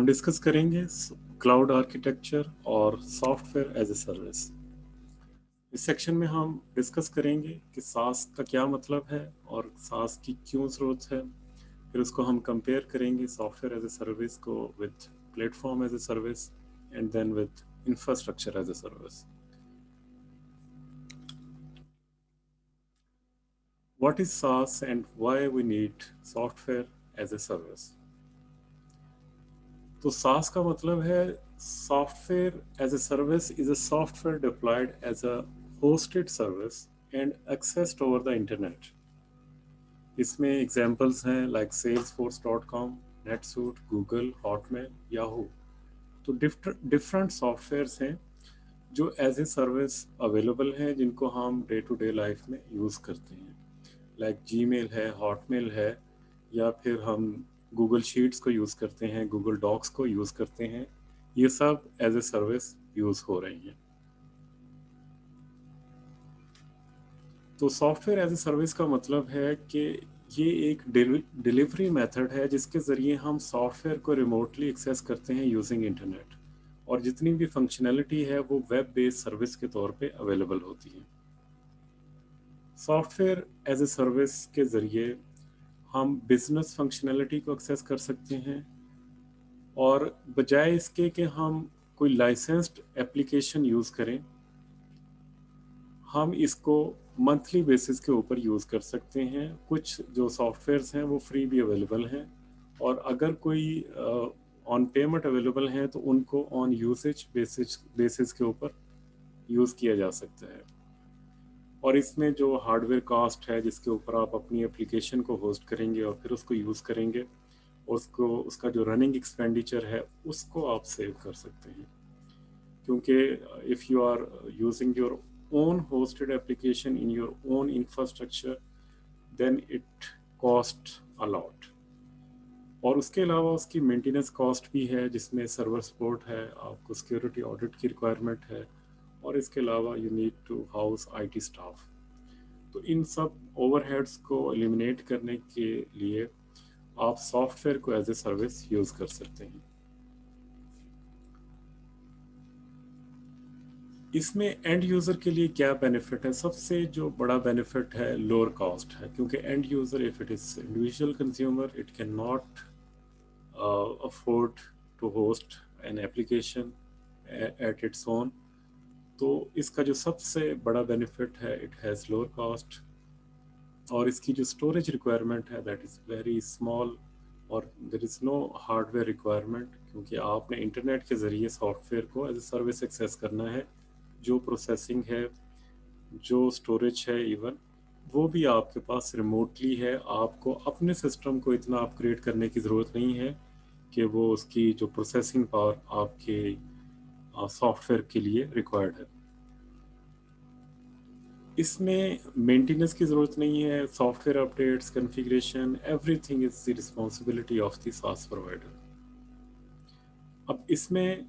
हम डिस्कस करेंगे cloud architecture और सॉफ्टवेयर एज ए सर्विस। इस सेक्शन में हम डिस्कस करेंगे कि सास का क्या मतलब है और सास की क्यों ज़रूरत है। फिर उसको हम कंपेयर करेंगे सॉफ्टवेयर एज ए सर्विस को with platform as a service and then with infrastructure as a service. What is SaaS and why we need software as a service? तो SaaS का मतलब है software as a service is a software deployed as a hosted service and accessed over the internet. इसमें examples हैं like salesforce.com, NetSuite, Google, Hotmail, Yahoo. तो different softwares हैं जो as a service available हैं जिनको हम डे टू डे लाइफ में use करते हैं। लाइक जीमेल है, हॉटमेल है, या फिर हम गूगल शीट्स को यूज़ करते हैं, गूगल डॉक्स को यूज़ करते हैं। ये सब एज ए सर्विस यूज़ हो रही हैं। तो सॉफ्टवेयर एज ए सर्विस का मतलब है कि ये एक डिलीवरी मेथड है जिसके ज़रिए हम सॉफ्टवेयर को रिमोटली एक्सेस करते हैं यूजिंग इंटरनेट, और जितनी भी फंक्शनैलिटी है वो वेब बेस्ड सर्विस के तौर पे अवेलेबल होती है। सॉफ्टवेयर एज ए सर्विस के ज़रिए हम बिजनेस फंक्शनैलिटी को एक्सेस कर सकते हैं, और बजाय इसके कि हम कोई लाइसेंस्ड एप्लीकेशन यूज़ करें, हम इसको मंथली बेसिस के ऊपर यूज़ कर सकते हैं। कुछ जो सॉफ्टवेयर्स हैं वो फ्री भी अवेलेबल हैं, और अगर कोई ऑन पेमेंट अवेलेबल हैं तो उनको ऑन यूसेज बेसिस के ऊपर यूज़ किया जा सकता है। और इसमें जो हार्डवेयर कॉस्ट है जिसके ऊपर आप अपनी एप्लीकेशन को होस्ट करेंगे और फिर उसको यूज़ करेंगे, उसको उसका जो रनिंग एक्सपेंडिचर है उसको आप सेव कर सकते हैं। क्योंकि if you are using your own hosted application in your own infrastructure, then it cost a lot। और उसके अलावा उसकी मेंटेनेंस कॉस्ट भी है जिसमें सर्वर सपोर्ट है, आपको सिक्योरिटी ऑडिट की रिक्वायरमेंट है, और इसके अलावा you need to house IT staff. तो इन सब ओवरहेड्स को एलिमिनेट करने के लिए आप सॉफ्टवेयर को एज ए सर्विस यूज़ कर सकते हैं। इसमें एंड यूज़र के लिए क्या बेनिफिट है? सबसे जो बड़ा बेनिफिट है लोअर कॉस्ट है, क्योंकि end user if it is individual consumer it can not afford to host an application at its own. तो इसका जो सबसे बड़ा बेनिफिट है इट हैज़ लोअर कॉस्ट, और इसकी जो स्टोरेज रिक्वायरमेंट है दैट इज़ वेरी स्मॉल, और there is no hardware requirement, क्योंकि आपने इंटरनेट के ज़रिए सॉफ्टवेयर को एज ए सर्विस एक्सेस करना है। जो प्रोसेसिंग है, जो स्टोरेज है, इवन वो भी आपके पास रिमोटली है। आपको अपने सिस्टम को इतना अपग्रेड करने की ज़रूरत नहीं है कि वो उसकी जो प्रोसेसिंग पावर आपके सॉफ्टवेयर के लिए रिक्वायर्ड है। इसमें मेंटेनेंस की ज़रूरत नहीं है। Software updates, configuration, everything is the responsibility of the सास प्रोवाइडर। अब इसमें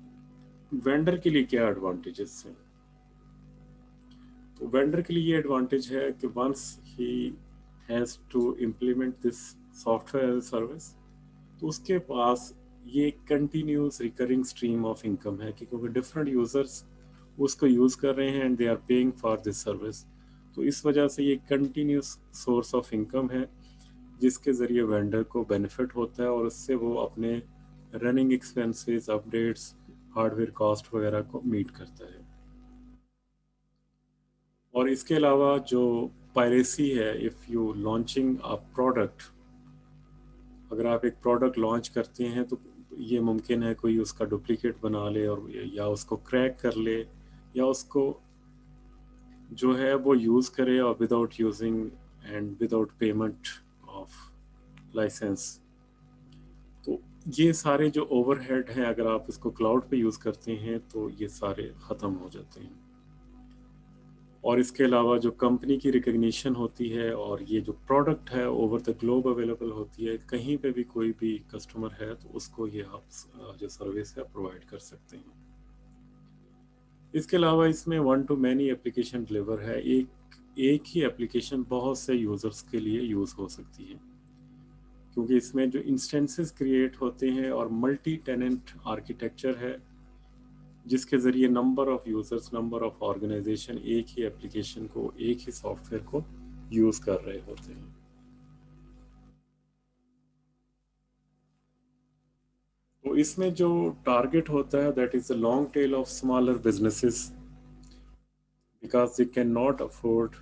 वेंडर के लिए क्या एडवांटेजेस हैं? तो वेंडर के लिए ये एडवांटेज है कि once he has to implement this software as service, तो उसके पास ये continuous recurring stream of income है, कि क्योंकि डिफरेंट यूज़र्स उसको यूज़ कर रहे हैं and they are paying for this service. तो इस वजह से ये कंटिन्यूस सोर्स ऑफ इनकम है जिसके ज़रिए वेंडर को बेनिफिट होता है, और उससे वो अपने running expenses, updates, hardware cost वगैरह को मीट करता है। और इसके अलावा जो पायरेसी है, if you launching a product, अगर आप एक प्रोडक्ट लॉन्च करते हैं तो ये मुमकिन है कोई उसका डुप्लीकेट बना ले, और या उसको क्रैक कर ले, या उसको जो है वो यूज़ करे और without using and without payment of licence. तो ये सारे जो ओवरहेड हैं अगर आप इसको क्लाउड पे यूज़ करते हैं तो ये सारे ख़त्म हो जाते हैं। और इसके अलावा जो कंपनी की रिकग्निशन होती है, और ये जो प्रोडक्ट है ओवर द ग्लोब अवेलेबल होती है, कहीं पे भी कोई भी कस्टमर है तो उसको ये आप जो सर्विस है प्रोवाइड कर सकते हैं। इसके अलावा इसमें one two many application deliver है। एक ही एप्लीकेशन बहुत से यूज़र्स के लिए यूज़ हो सकती है, क्योंकि इसमें जो इंस्टेंसेस क्रिएट होते हैं और मल्टी टेनेंट आर्किटेक्चर है, जिसके ज़रिए number of users, number of organization एक ही एप्लीकेशन को, एक ही सॉफ्टवेयर को यूज़ कर रहे होते हैं। तो इसमें जो टारगेट होता है that is the long tail of smaller businesses, because they can not afford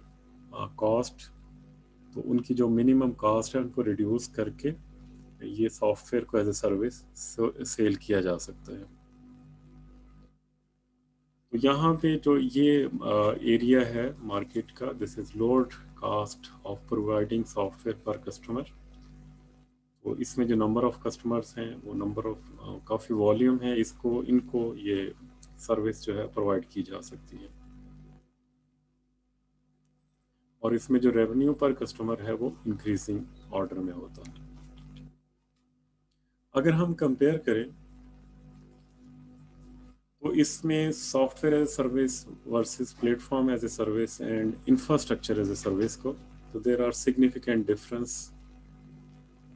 cost. तो उनकी जो मिनिमम कॉस्ट है उनको रिड्यूस करके ये सॉफ्टवेयर को एज ए सर्विस सेल किया जा सकता है। तो यहाँ पे जो ये एरिया है मार्केट का, this is lower caste of providing software पर कस्टमर। तो इसमें जो नंबर ऑफ कस्टमर्स हैं वो नंबर ऑफ काफ़ी वॉल्यूम है, इसको इनको ये सर्विस जो है प्रोवाइड की जा सकती है। और इसमें जो रेवेन्यू पर कस्टमर है वो इंक्रीजिंग ऑर्डर में होता है। अगर हम कंपेयर करें तो इसमें software as a service versus platform as a service and infrastructure as a service को, तो there are significant difference,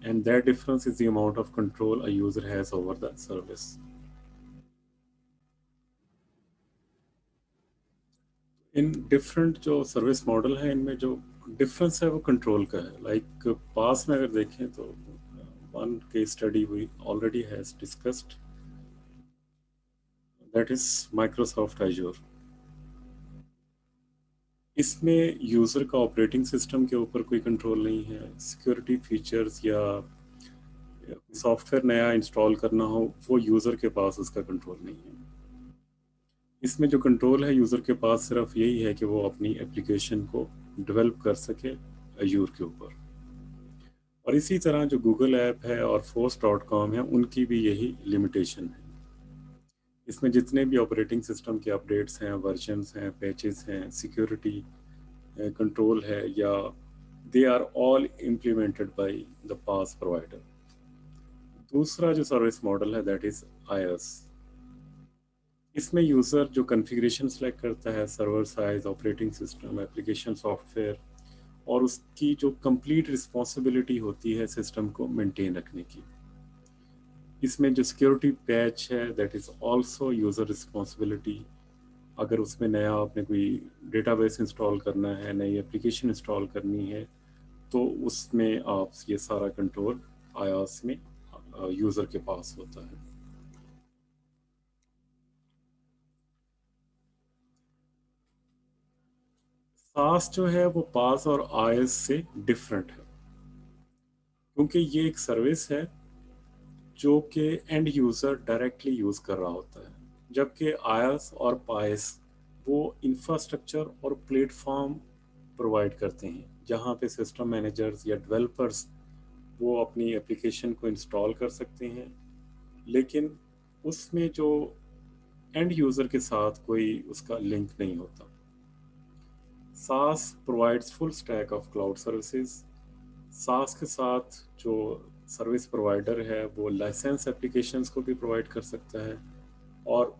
and that difference is the amount of control a user has over the service. In different जो service model है इनमें जो difference है वो control का है। लाइक पास में अगर देखें तो one case study we already has discussed, that is Microsoft Azure. इसमें यूज़र का ऑपरेटिंग सिस्टम के ऊपर कोई कंट्रोल नहीं है, सिक्योरिटी फीचर्स या सॉफ्टवेयर नया इंस्टॉल करना हो वो यूज़र के पास उसका कंट्रोल नहीं है। इसमें जो कंट्रोल है यूज़र के पास सिर्फ यही है कि वो अपनी एप्लीकेशन को डेवलप कर सके अजूर के ऊपर। और इसी तरह जो गूगल ऐप है और फोर्स.com है उनकी भी यही लिमिटेशन है। इसमें जितने भी ऑपरेटिंग सिस्टम के अपडेट्स हैं, वर्जन्स हैं, पैचेस हैं, सिक्योरिटी कंट्रोल है, या they are all implemented by the PaaS provider. दूसरा जो सर्विस मॉडल है दैट इज आईएस। इसमें यूज़र जो कॉन्फ़िगरेशन सेलेक्ट करता है, server size, operating system, application software, और उसकी जो कंप्लीट रिस्पॉन्सिबिलिटी होती है सिस्टम को मेंटेन रखने की। इसमें जो सिक्योरिटी पैच है that is also user responsibility. अगर उसमें नया आपने कोई डेटाबेस इंस्टॉल करना है, नई एप्लीकेशन इंस्टॉल करनी है, तो उसमें आप ये सारा कंट्रोल आईओएस में यूज़र के पास होता है। सास जो है वो पास और आईएस से डिफरेंट है, क्योंकि ये एक सर्विस है जो कि एंड यूज़र डायरेक्टली यूज़ कर रहा होता है, जबकि आईएस और पाएस वो इंफ्रास्ट्रक्चर और प्लेटफॉर्म प्रोवाइड करते हैं, जहाँ पे सिस्टम मैनेजर्स या डेवलपर्स वो अपनी एप्लीकेशन को इंस्टॉल कर सकते हैं, लेकिन उसमें जो एंड यूज़र के साथ कोई उसका लिंक नहीं होता। SaaS provides full stack of cloud services। SaaS के साथ जो सर्विस प्रोवाइडर है वो लाइसेंस एप्लीकेशंस को भी प्रोवाइड कर सकता है, और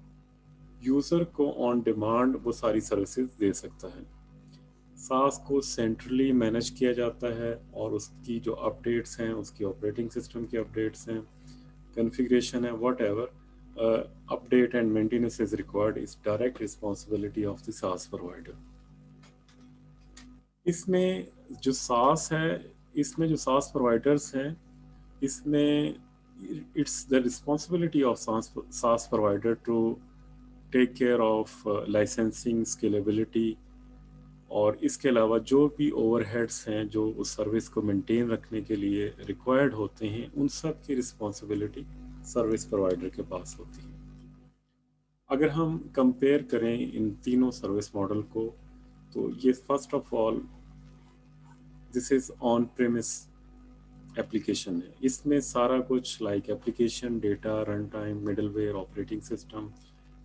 यूज़र को ऑन डिमांड वो सारी सर्विसेज दे सकता है। SaaS को सेंट्रली मैनेज किया जाता है, और उसकी जो अपडेट्स हैं, उसकी ऑपरेटिंग सिस्टम की अपडेट्स हैं, कॉन्फ़िगरेशन है, what ever update and maintenance is required is direct responsibility of the SaaS provider. इसमें जो SaaS है, इसमें जो SaaS प्रोवाइडर्स हैं, इसमें it's the responsibility of SaaS provider to take care of licensing, scalability, और इसके अलावा जो भी ओवरहेड्स हैं जो उस सर्विस को मेंटेन रखने के लिए रिक्वायर्ड होते हैं, उन सब की रिस्पॉन्सिबिलिटी सर्विस प्रोवाइडर के पास होती है। अगर हम कंपेयर करें इन तीनों सर्विस मॉडल को, तो ये first of all this is on premise application है। इसमें सारा कुछ like application, data, run time, middleware, operating system,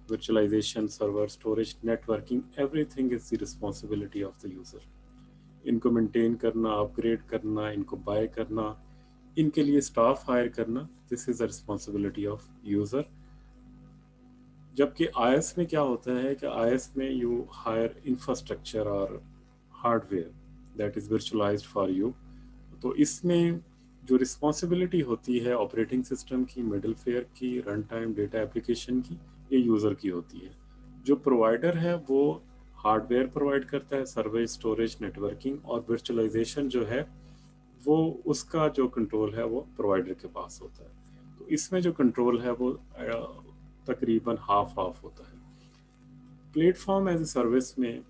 virtualization, server, storage, networking, everything is the responsibility of the user। इनको मेंटेन करना, अपग्रेड करना, इनको बाय करना, इनके लिए स्टाफ हायर करना, this is the responsibility of user. जबकि आईएस में क्या होता है कि आईएस में यू हायर इंफ्रास्ट्रक्चर और hardware that is virtualised for you. तो इसमें जो रिस्पॉन्सिबिलिटी होती है ऑपरेटिंग सिस्टम की, मिडल फेयर की, रन टाइम डेटा एप्लीकेशन की, ये यूज़र की होती है। जो प्रोवाइडर है वो हार्डवेयर प्रोवाइड करता है, सर्वर, स्टोरेज, नेटवर्किंग और वर्चुअलाइजेशन जो है वो उसका जो कंट्रोल है वो प्रोवाइडर के पास होता है। तो इसमें जो कंट्रोल है वो तकरीबन हाफ हाफ होता है। प्लेटफॉर्म एज ए सर्विस में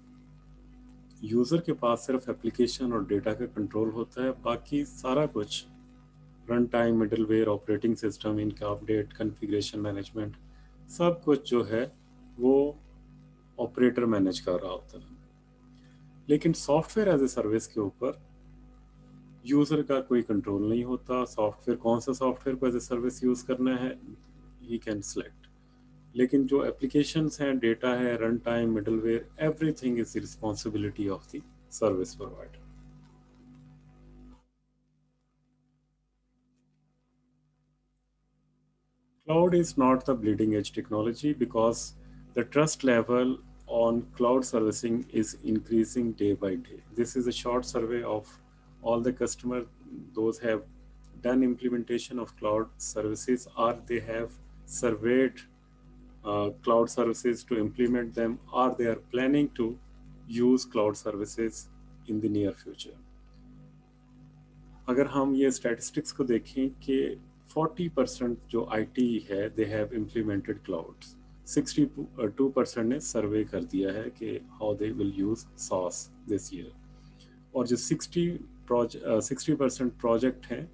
यूज़र के पास सिर्फ एप्लीकेशन और डेटा का कंट्रोल होता है, बाकी सारा कुछ run time, middleware, operating system, इनका अपडेट, कॉन्फ़िगरेशन मैनेजमेंट, सब कुछ जो है वो ऑपरेटर मैनेज कर रहा होता है। लेकिन सॉफ्टवेयर एज ए सर्विस के ऊपर यूज़र का कोई कंट्रोल नहीं होता। सॉफ्टवेयर, कौन सा सॉफ्टवेयर को एज ए सर्विस यूज़ करना है, ही कैन सेलेक्ट। लेकिन जो एप्लीकेशंस हैं, डेटा है, run time, middleware, everything is the responsibility of the service provider. Cloud is not the bleeding edge technology because the trust level on cloud servicing is increasing day by day. This is a short survey of all the customers, those have done implementation of cloud services or they have surveyed cloud services to implement them or they are planning to use cloud services in the near future. अगर हम ये statistics को देखें कि 40% जो IT है they have implemented clouds, 62% ने सर्वे कर दिया है कि how they will use sauce this year, और जो 60% प्रोजेक्ट हैं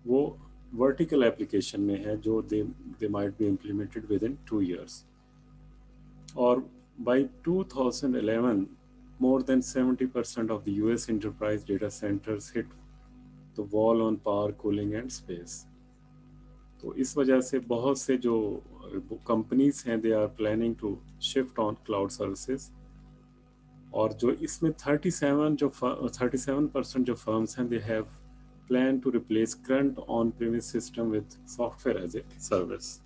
वो वर्टिकल एप्लीकेशन में है जो they might be implemented with in 2 years। और by 2011 more than 70% of the US enterprise data centers hit the wall on power, cooling and space। तो इस वजह से बहुत से जो कंपनीज हैं they are planning to shift on cloud services. और जो इसमें 37% जो फर्म्स हैं they have plan to replace current on premise system with software as a service.